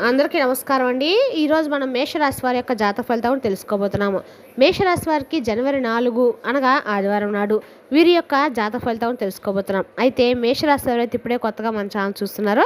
అందరికీ నమస్కారం అండి. ఈరోజు మనం మేషరాశి వారి యొక్క జాతక ఫలితాలను తెలుసుకోబోతున్నాము. మేషరాశి వారికి జనవరి 4 అనగా ఆదివారం నాడు వీరి యొక్క జాతక ఫలితాలను తెలుసుకోబోతున్నాం. అయితే మేషరాశి ఎవరైతే ఇప్పుడే కొత్తగా మన ఛానల్ చూస్తున్నారో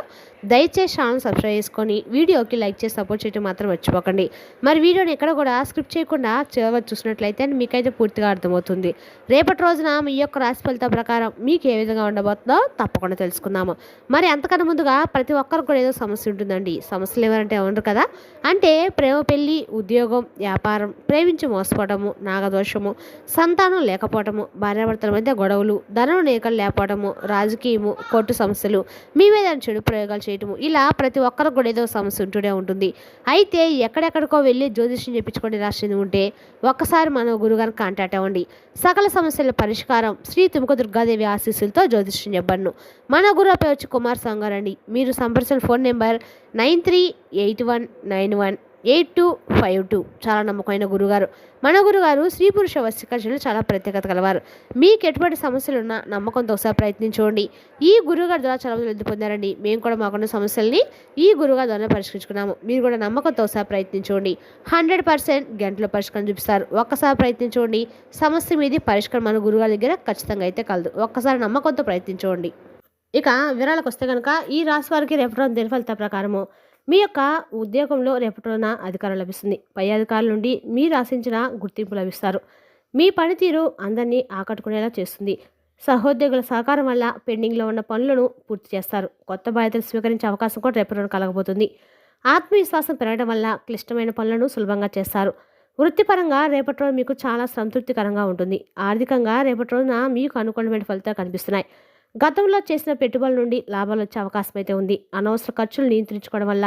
దయచేసి ఛానల్ సబ్స్క్రైబ్ చేసుకొని వీడియోకి లైక్ చేసి సపోర్ట్ చేయడం మాత్రం మర్చిపోకండి. మరి వీడియోని ఎక్కడ కూడా స్క్రిప్ట్ చేయకుండా చివరి చూసినట్లయితే మీకైతే పూర్తిగా అర్థమవుతుంది. రేపటి రోజున మీ యొక్క రాశి ఫలితం ప్రకారం మీకు ఏ విధంగా ఉండబోతుందో తప్పకుండా తెలుసుకుందాము. మరి అంతకన్నా ముందుగా ప్రతి ఒక్కరికి కూడా ఏదో సమస్య ఉంటుందండి. సమస్యలు ఎవరంటే ఉండరు కదా. అంటే ప్రేమ, పెళ్లి, ఉద్యోగం, వ్యాపారం, ప్రేమించి మోసపోవటము, నాగదోషము, సంతానం లేకపోవటము, భార్యాభర్తల మధ్య గొడవలు, ధనం నేకలు లేకపోవటము, రాజకీయము, కోర్టు సమస్యలు, మీ మీద చెడు ప్రయోగాలు చేయటము, ఇలా ప్రతి ఒక్కరికి కూడా ఏదో సమస్య ఉంటూనే ఉంటుంది. అయితే ఎక్కడెక్కడికో వెళ్ళి జ్యోతిష్యం చెప్పించుకొని రాసింది ఉంటే ఒక్కసారి మన గురుగారిని కాంటాక్ట్ అవ్వండి. సకల సమస్యల పరిష్కారం శ్రీ తుముక దుర్గాదేవి ఆశీస్సులతో జ్యోతిష్యం చెప్పను. మన గురువు పేరు వచ్చి కుమార్ సంగారండి. మీరు సంప్రదించిన ఫోన్ నెంబర్ 9381918252. చాలా నమ్మకమైన గురుగారు. మన గురుగారు స్త్రీ పురుష వశీకరణలో చాలా ప్రత్యేకత కలవారు. మీకు ఎటువంటి సమస్యలున్నా నమ్మకంతో ఒకసారి ప్రయత్నించండి. ఈ గురుగారి ద్వారా చాలా లబ్ధి పొందారండి. మేము కూడా మాకున్న సమస్యల్ని ఈ గురుగారి ద్వారా పరిష్కరించుకున్నాము. మీరు కూడా నమ్మకంతో ఒకసారి ప్రయత్నించండి. 100% గంటలో పరిష్కారం చూపిస్తారు. ఒక్కసారి ప్రయత్నించండి. సమస్య మీది పరిష్కారం మన గురుగారి దగ్గర ఖచ్చితంగా అయితే కలదు. ఒక్కసారి నమ్మకంతో ప్రయత్నించండి. ఇక వివరాలకు వస్తే కనుక ఈ రాశి వారికి రేపటి రోజు దిన ఫలితాల ప్రకారము మీ యొక్క ఉద్యోగంలో రేపటి రోజున అధికారం లభిస్తుంది. పై అధికారుల నుండి మీరు ఆశించిన గుర్తింపు లభిస్తారు. మీ పనితీరు అందరినీ ఆకట్టుకునేలా చేస్తుంది. సహోద్యోగుల సహకారం వల్ల పెండింగ్లో ఉన్న పనులను పూర్తి చేస్తారు. కొత్త బాధ్యతలు స్వీకరించే అవకాశం కూడా రేపటి రోజున కలగబోతుంది. ఆత్మవిశ్వాసం పెరగడం వల్ల క్లిష్టమైన పనులను సులభంగా చేస్తారు. వృత్తిపరంగా రేపటి రోజు మీకు చాలా సంతృప్తికరంగా ఉంటుంది. ఆర్థికంగా రేపటి రోజున మీకు అనుకూలమైన ఫలితాలు కనిపిస్తున్నాయి. గతంలో చేసిన పెట్టుబడుల నుండి లాభాలు వచ్చే అవకాశం అయితే ఉంది. అనవసర ఖర్చులు నియంత్రించుకోవడం వల్ల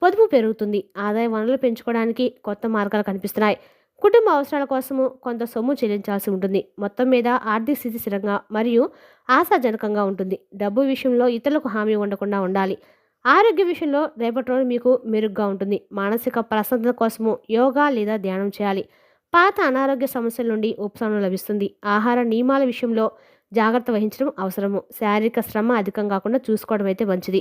పొదుపు పెరుగుతుంది. ఆదాయ వనరులు పెంచుకోవడానికి కొత్త మార్గాలు కనిపిస్తున్నాయి. కుటుంబ అవసరాల కోసము కొంత సొమ్ము చెల్లించాల్సి ఉంటుంది. మొత్తం మీద ఆర్థిక స్థితి స్థిరంగా మరియు ఆశాజనకంగా ఉంటుంది. డబ్బు విషయంలో ఇతరులకు హామీ ఉండకుండా ఉండాలి. ఆరోగ్య విషయంలో రేపటి రోజు మీకు మెరుగ్గా ఉంటుంది. మానసిక ప్రశాంతత కోసము యోగా లేదా ధ్యానం చేయాలి. పాత అనారోగ్య సమస్యల నుండి ఉపశమనం లభిస్తుంది. ఆహార నియమాల విషయంలో జాగ్రత్త వహించడం అవసరము. శారీరక శ్రమ అధికం కాకుండా చూసుకోవడం అయితే మంచిది.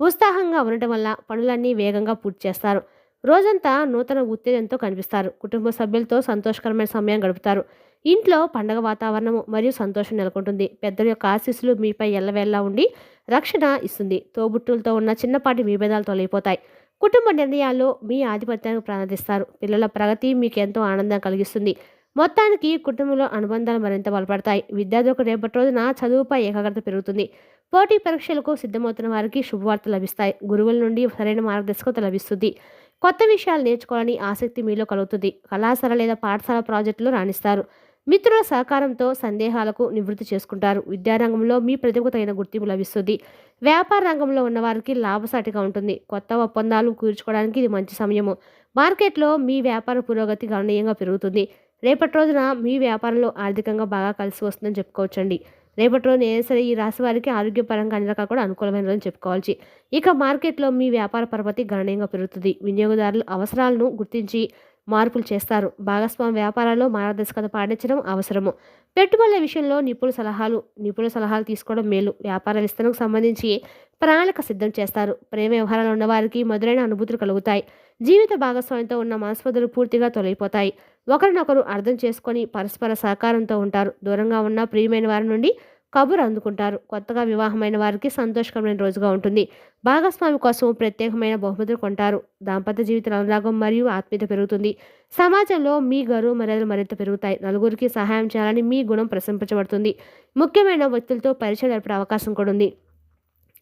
ఉత్సాహంగా ఉండటం వల్ల పనులన్నీ వేగంగా పూర్తి చేస్తారు. రోజంతా నూతన ఉత్తేజంతో కనిపిస్తారు. కుటుంబ సభ్యులతో సంతోషకరమైన సమయం గడుపుతారు. ఇంట్లో పండగ వాతావరణము మరియు సంతోషం నెలకొంటుంది. పెద్దల యొక్క ఆశీస్సులు మీపై ఎల్లవేళలా ఉండి రక్షణ ఇస్తుంది. తోబుట్టులతో ఉన్న చిన్నపాటి విభేదాలు తొలగిపోతాయి. కుటుంబ నిర్ణయాల్లో మీ ఆధిపత్యానికి ప్రార్థిస్తారు. పిల్లల ప్రగతి మీకు ఎంతో ఆనందం కలిగిస్తుంది. మొత్తానికి కుటుంబంలో అనుబంధాలు మరింత బలపడతాయి. విద్యార్థులకు రేపటి రోజున చదువుపై ఏకాగ్రత పెరుగుతుంది. పోటీ పరీక్షలకు సిద్ధమవుతున్న వారికి శుభవార్తలు లభిస్తాయి. గురువుల నుండి సరైన మార్గదర్శకత లభిస్తుంది. కొత్త విషయాలు నేర్చుకోవాలని ఆసక్తి మీలో కలుగుతుంది. కళాశాల లేదా పాఠశాల ప్రాజెక్టులు రాణిస్తారు. మిత్రుల సహకారంతో సందేహాలకు నివృత్తి చేసుకుంటారు. విద్యారంగంలో మీ ప్రతిభకు తగిన గుర్తింపు లభిస్తుంది. వ్యాపార రంగంలో ఉన్నవారికి లాభసాటిగా ఉంటుంది. కొత్త ఒప్పందాలు కూర్చుకోవడానికి ఇది మంచి సమయము. మార్కెట్లో మీ వ్యాపార పురోగతి గణనీయంగా పెరుగుతుంది. రేపటి రోజున మీ వ్యాపారంలో ఆర్థికంగా బాగా కలిసి వస్తుందని చెప్పుకోవచ్చండి. రేపటి రోజున ఏదైనా సరే ఈ రాశి వారికి ఆరోగ్యపరంగా అన్ని రకాలు కూడా అనుకూలమైన రోజు చెప్పుకోవచ్చు. ఇక మార్కెట్లో మీ వ్యాపార పరపతి గణనీయంగా పెరుగుతుంది. వినియోగదారుల అవసరాలను గుర్తించి మార్పులు చేస్తారు. భాగస్వామ్య వ్యాపారాల్లో మార్గదర్శకత పాటించడం అవసరము. పెట్టుబడుల విషయంలో నిపుణుల సలహాలు తీసుకోవడం మేలు. వ్యాపార విస్తరణకు సంబంధించి ప్రణాళిక సిద్ధం చేస్తారు. ప్రేమ వ్యవహారాలు ఉన్నవారికి మధురైన అనుభూతులు కలుగుతాయి. జీవిత భాగస్వామ్యంతో ఉన్న మనస్పర్ధలు పూర్తిగా తొలగిపోతాయి. ఒకరినొకరు అర్థం చేసుకొని పరస్పర సహకారంతో ఉంటారు. దూరంగా ఉన్న ప్రియమైన వారి నుండి కబురు అందుకుంటారు. కొత్తగా వివాహమైన వారికి సంతోషకరమైన రోజుగా ఉంటుంది. భాగస్వామి కోసం ప్రత్యేకమైన బహుమతులు కొంటారు. దాంపత్య జీవిత అనురాగం మరియు ఆత్మీయత పెరుగుతుంది. సమాజంలో మీ గౌరవ మర్యాదలు మరింత పెరుగుతాయి. నలుగురికి సహాయం చేయాలని మీ గుణం ప్రశంసించబడుతుంది. ముఖ్యమైన వ్యక్తులతో పరిచయం జరిపే అవకాశం కూడా ఉంది.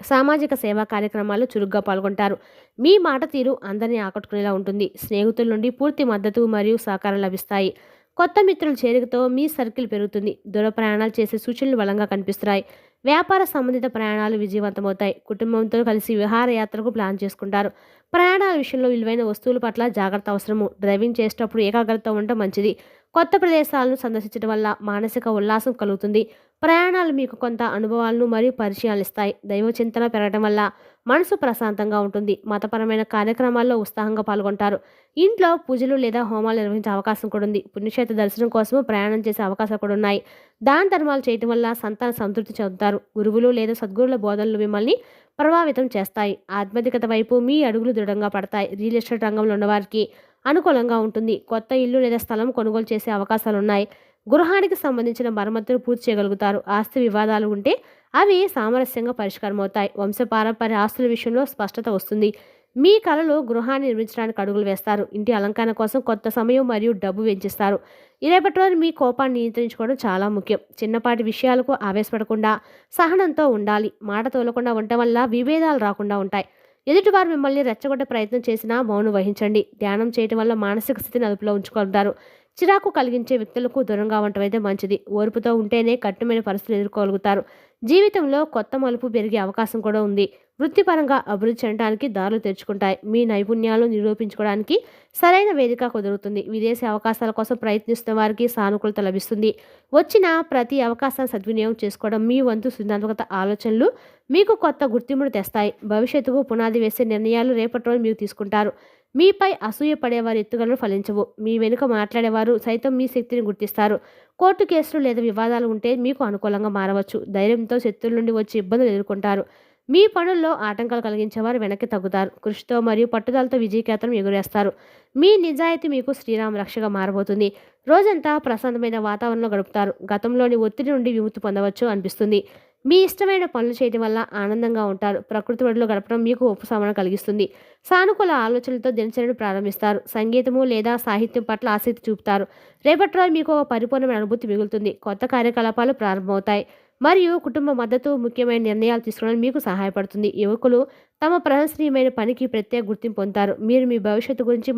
సామాజిక సేవా కార్యక్రమాల్లో చురుగ్గా పాల్గొంటారు. మీ మాట తీరు అందరినీ ఆకట్టుకునేలా ఉంటుంది. స్నేహితుల నుండి పూర్తి మద్దతు మరియు సహకారం లభిస్తాయి. కొత్త మిత్రుల చేరికతో మీ సర్కిల్ పెరుగుతుంది. దూర ప్రయాణాలు చేసే సూచనలు బలంగా కనిపిస్తున్నాయి. వ్యాపార సంబంధిత ప్రయాణాలు విజయవంతమవుతాయి. కుటుంబంతో కలిసి విహారయాత్రకు ప్లాన్ చేసుకుంటారు. ప్రయాణాల విషయంలో విలువైన వస్తువుల పట్ల జాగ్రత్త అవసరము. డ్రైవింగ్ చేసేటప్పుడు ఏకాగ్రత ఉండటం మంచిది. కొత్త ప్రదేశాలను సందర్శించడం వల్ల మానసిక ఉల్లాసం కలుగుతుంది. ప్రయాణాలు మీకు కొంత అనుభవాలను మరియు పరిచయాలు ఇస్తాయి. దైవ చింతన పెరగడం వల్ల మనసు ప్రశాంతంగా ఉంటుంది. మతపరమైన కార్యక్రమాల్లో ఉత్సాహంగా పాల్గొంటారు. ఇంట్లో పూజలు లేదా హోమాలు నిర్వహించే అవకాశం కూడా ఉంది. పుణ్యక్షేత్ర దర్శనం కోసం ప్రయాణం చేసే అవకాశాలు కూడా ఉన్నాయి. దాన ధర్మాలు చేయటం వల్ల సంతాన సంతృప్తి చెందుతారు. గురువులు లేదా సద్గురుల బోధనలు మిమ్మల్ని ప్రభావితం చేస్తాయి. ఆధ్యాత్మికత వైపు మీ అడుగులు దృఢంగా పడతాయి. రియల్ ఎస్టేట్ రంగంలో ఉన్నవారికి అనుకూలంగా ఉంటుంది. కొత్త ఇల్లు లేదా స్థలం కొనుగోలు చేసే అవకాశాలున్నాయి. గృహానికి సంబంధించిన మరమ్మతులు పూర్తి చేయగలుగుతారు. ఆస్తి వివాదాలు ఉంటే అవి సామరస్యంగా పరిష్కారమవుతాయి. వంశపారంపర్య ఆస్తుల విషయంలో స్పష్టత వస్తుంది. మీ కలలో గృహాన్ని నిర్మించడానికి అడుగులు వేస్తారు. ఇంటి అలంకరణ కోసం కొత్త సమయం మరియు డబ్బు వెచ్చిస్తారు. రేపటి రోజు మీ కోపాన్ని నియంత్రించుకోవడం చాలా ముఖ్యం. చిన్నపాటి విషయాలకు ఆవేశపడకుండా సహనంతో ఉండాలి. మాట తోలకుండా ఉండటం వల్ల విభేదాలు రాకుండా ఉంటాయి. ఎదుటివారు మిమ్మల్ని రెచ్చగొట్టే ప్రయత్నం చేసినా మౌనం వహించండి. ధ్యానం చేయటం వల్ల మానసిక స్థితిని అదుపులో ఉంచుకుంటారు. చిరాకు కలిగించే వ్యక్తులకు దూరంగా ఉండటం అయితే మంచిది. ఓర్పుతో ఉంటేనే కఠినమైన పరిస్థితులు ఎదుర్కోగలుగుతారు. జీవితంలో కొత్త మలుపు పెరిగే అవకాశం కూడా ఉంది. వృత్తిపరంగా అభివృద్ధి చెందడానికి దారులు తెరుచుకుంటాయి. మీ నైపుణ్యాలను నిరూపించుకోవడానికి సరైన వేదిక కుదురుతుంది. విదేశీ అవకాశాల కోసం ప్రయత్నిస్తున్న వారికి సానుకూలత లభిస్తుంది. వచ్చిన ప్రతి అవకాశాన్ని సద్వినియోగం చేసుకోవడం మీ వంతు సృజనాత్మకత ఆలోచనలు మీకు కొత్త గుర్తింపును తెస్తాయి. భవిష్యత్తుకు పునాది వేసే నిర్ణయాలు రేపటి రోజు మీరు తీసుకుంటారు. మీపై అసూయ పడేవారి ఎత్తుగడలు ఫలించవు. మీ వెనుక మాట్లాడేవారు సైతం మీ శక్తిని గుర్తిస్తారు. కోర్టు కేసులు లేదా వివాదాలు ఉంటే మీకు అనుకూలంగా మారవచ్చు. ధైర్యంతో శత్రువుల నుండి వచ్చే ఇబ్బందులు ఎదుర్కొంటారు. మీ పనుల్లో ఆటంకాలు కలిగించేవారు వెనక్కి తగ్గుతారు. కృషితో మరియు పట్టుదలతో విజయకేతనం ఎగురేస్తారు. మీ నిజాయితీ మీకు శ్రీరామ రక్షగా మారబోతుంది. రోజంతా ప్రశాంతమైన వాతావరణంలో గడుపుతారు. గతంలోని ఒత్తిడి నుండి విముక్తి పొందవచ్చు అనిపిస్తుంది. మీ ఇష్టమైన పనులు చేయడం వల్ల ఆనందంగా ఉంటారు. ప్రకృతి ఒడిలో గడపడం మీకు ఉపశమనం కలిగిస్తుంది. సానుకూల ఆలోచనలతో దినచర్యను ప్రారంభిస్తారు. సంగీతము లేదా సాహిత్యం పట్ల ఆసక్తి చూపుతారు. రేపటి రోజు మీకు ఒక పరిపూర్ణమైన అనుభూతి మిగులుతుంది. కొత్త కార్యకలాపాలు ప్రారంభమవుతాయి మరియు కుటుంబ మద్దతు ముఖ్యమైన నిర్ణయాలు తీసుకోవడానికి మీకు సహాయపడుతుంది. యువకులు తమ ప్రశంసనీయమైన పనికి ప్రత్యేక గుర్తింపు పొందుతారు. మీరు మీ భవిష్యత్తు గురించి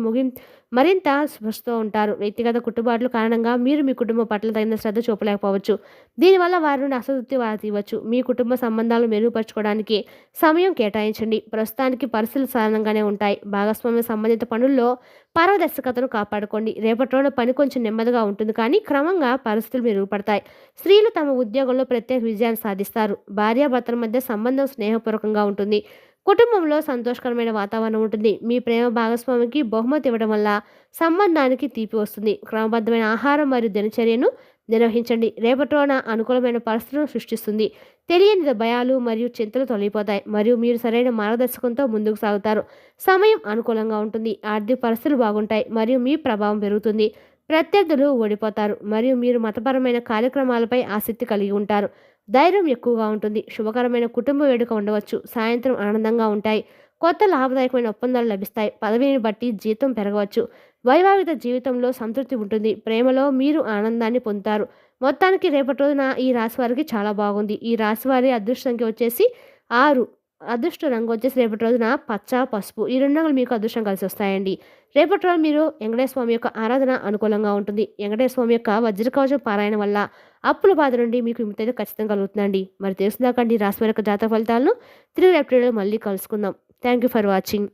మరింత స్పృశతో ఉంటారు. వ్యక్తిగత కుటుంబాల కారణంగా మీరు మీ కుటుంబం పట్ల తగిన శ్రద్ధ చూపలేకపోవచ్చు. దీనివల్ల వారి నుండి అసంతృప్తి తీయవచ్చు. మీ కుటుంబ సంబంధాలు మెరుగుపరచుకోవడానికి సమయం కేటాయించండి. ప్రస్తుతానికి పరిస్థితులు సాధారణంగానే ఉంటాయి. భాగస్వామ్య సంబంధిత పనుల్లో పారదర్శకతను కాపాడుకోండి. రేపటి రోజున పని కొంచెం నెమ్మదిగా ఉంటుంది, కానీ క్రమంగా పరిస్థితులు మెరుగుపడతాయి. స్త్రీలు తమ ఉద్యోగంలో ప్రత్యేక విజయాన్ని సాధిస్తారు. భార్యాభర్తల మధ్య సంబంధం స్నేహపూర్వకంగా ఉంటుంది. కుటుంబంలో సంతోషకరమైన వాతావరణం ఉంటుంది. మీ ప్రేమ భాగస్వామికి బహుమతి ఇవ్వడం వల్ల సంబంధానికి తీపి వస్తుంది. క్రమబద్ధమైన ఆహారం మరియు దినచర్యను నిర్వహించండి. రేపటి రోజున అనుకూలమైన పరిస్థితులను సృష్టిస్తుంది. తెలియని భయాలు మరియు చింతలు తొలగిపోతాయి మరియు మీరు సరైన మార్గదర్శకంతో ముందుకు సాగుతారు. సమయం అనుకూలంగా ఉంటుంది. ఆర్థిక పరిస్థితులు బాగుంటాయి మరియు మీ ప్రభావం పెరుగుతుంది. ప్రత్యర్థులు ఓడిపోతారు మరియు మీరు మతపరమైన కార్యక్రమాలపై ఆసక్తి కలిగి ఉంటారు. ధైర్యం ఎక్కువగా ఉంటుంది. శుభకరమైన కుటుంబ వేడుక ఉండవచ్చు. సాయంత్రం ఆనందంగా ఉంటాయి. కొత్త లాభదాయకమైన ఒప్పందాలు లభిస్తాయి. పదవిని బట్టి జీతం పెరగవచ్చు. వైవాహిక జీవితంలో సంతృప్తి ఉంటుంది. ప్రేమలో మీరు ఆనందాన్ని పొందుతారు. మొత్తానికి రేపటి రోజున ఈ రాశి వారికి చాలా బాగుంది. ఈ రాశి వారి అదృష్ట సంఖ్య వచ్చేసి 6. అదృష్ట రంగు వచ్చేసి రేపటి రోజున పచ్చ, పసుపు ఈ 2 రంగులు మీకు అదృష్టం కలిసి వస్తాయండి. రేపటి రోజు మీరు వెంకటేశ్వర స్వామి యొక్క ఆరాధన అనుకూలంగా ఉంటుంది. వెంకటేశ్వర స్వామి యొక్క వజ్రకవచం పారాయణ వల్ల అప్పుల బాధ నుండి మీకు విముక్తి అయితే ఖచ్చితంగా కలుగుతుందండి. మరి తెలుసుదాకండి రాశి వారి యొక్క జాతక ఫలితాలను తిరిగి రేపటి మళ్ళీ కలుసుకుందాం. Thank you for watching.